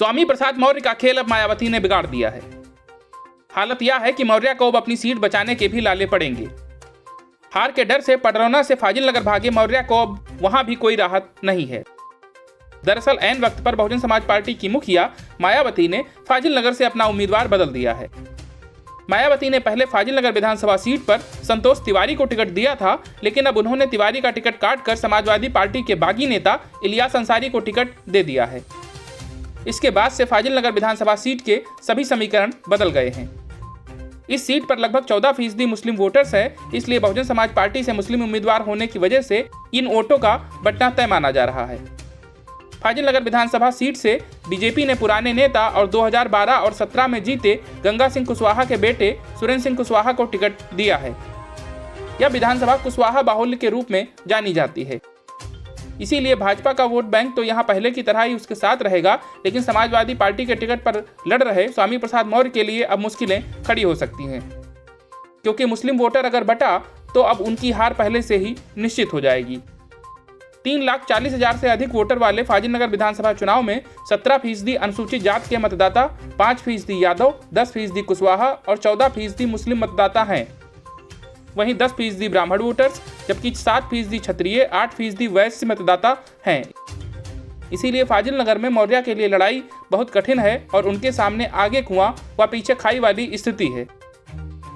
स्वामी प्रसाद मौर्य का खेल अब मायावती ने बिगाड़ दिया है। हालत यह है कि मौर्य को अब अपनी सीट बचाने के भी लाले पड़ेंगे। हार के डर से पडरौना से फाजिल नगर भागे मौर्य को अब वहां भी कोई राहत नहीं है। दरअसल ऐन वक्त पर बहुजन समाज पार्टी की मुखिया मायावती ने फाजिल नगर से अपना उम्मीदवार बदल दिया है। मायावती ने पहले फाजिल नगर विधानसभा सीट पर संतोष तिवारी को टिकट दिया था, लेकिन अब उन्होंने तिवारी का टिकट काटकर समाजवादी पार्टी के बागी नेता इलियास अंसारी को टिकट दे दिया है। इसके बाद से फाजिल नगर विधानसभा सीट के सभी समीकरण बदल गए हैं। इस सीट पर लगभग 14% मुस्लिम वोटर्स है, इसलिए बहुजन समाज पार्टी से मुस्लिम उम्मीदवार होने की वजह से इन वोटों का बंटना तय माना जा रहा है। फाजिल नगर विधानसभा सीट से बीजेपी ने पुराने नेता और 2012 और 17 में जीते गंगा सिंह कुशवाहा के बेटे सुरेंद्र सिंह कुशवाहा को टिकट दिया है। यह विधानसभा कुशवाहा बाहुल्य के रूप में जानी जाती है। इसीलिए भाजपा का वोट बैंक तो यहाँ पहले की तरह ही उसके साथ रहेगा, लेकिन समाजवादी पार्टी के टिकट पर लड़ रहे स्वामी प्रसाद मौर्य के लिए अब मुश्किलें खड़ी हो सकती हैं, क्योंकि मुस्लिम वोटर अगर बटा तो अब उनकी हार पहले से ही निश्चित हो जाएगी। 3,40,000 से अधिक वोटर वाले फाजिल नगर विधानसभा चुनाव में 17% अनुसूचित जात के मतदाता, 5% यादव, 10% कुशवाहा और 14% मुस्लिम मतदाता हैं। वहीं 10% ब्राह्मण वोटर्स, जबकि 7% क्षत्रिय, 8% वैश्य मतदाता हैं। इसीलिए फाजिल नगर में मौर्य के लिए लड़ाई बहुत कठिन है और उनके सामने आगे कुआं व पीछे खाई वाली स्थिति है।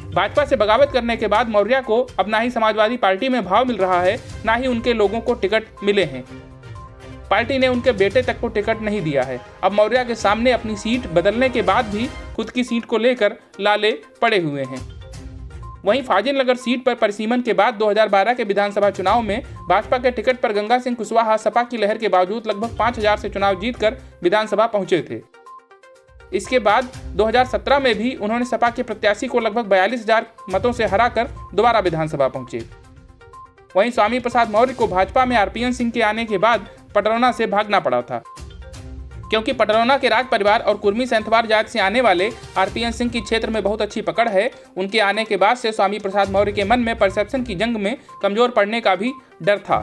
भाजपा से बगावत करने के बाद मौर्य को अब ना ही समाजवादी पार्टी में भाव मिल रहा है, ना ही उनके लोगों को टिकट मिले हैं। पार्टी ने उनके बेटे तक को टिकट नहीं दिया है। अब मौर्य के सामने अपनी सीट बदलने के बाद भी खुद की सीट को लेकर लाले पड़े हुए हैं। वहीं फाजिल नगर सीट पर परिसीमन के बाद 2012 के विधानसभा चुनाव में भाजपा के टिकट पर गंगा सिंह कुशवाहा सपा की लहर के बावजूद लगभग 5,000 से चुनाव जीतकर विधानसभा पहुंचे थे। इसके बाद 2017 में भी उन्होंने सपा के प्रत्याशी को लगभग 42,000 मतों से हराकर दोबारा विधानसभा पहुंचे। वहीं स्वामी प्रसाद मौर्य को भाजपा में आरपीएन सिंह के आने के बाद पडरौना से भागना पड़ा था, क्योंकि पडरौना के राज परिवार और कुर्मी सैंथवार जात से आने वाले आरपीएन सिंह की क्षेत्र में बहुत अच्छी पकड़ है। उनके आने के बाद से स्वामी प्रसाद मौर्य के मन में परसेप्शन की जंग में कमजोर पड़ने का भी डर था।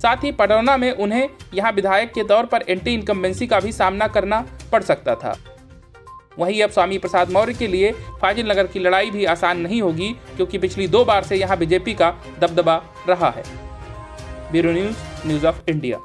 साथ ही पडरौना में उन्हें यहां विधायक के तौर पर एंटी इनकम्बेंसी का भी सामना करना पड़ सकता था। वहीं अब स्वामी प्रसाद मौर्य के लिए फाजिल नगर की लड़ाई भी आसान नहीं होगी, क्योंकि पिछली 2 बार से यहां बीजेपी का दबदबा रहा है। Bureau news of India.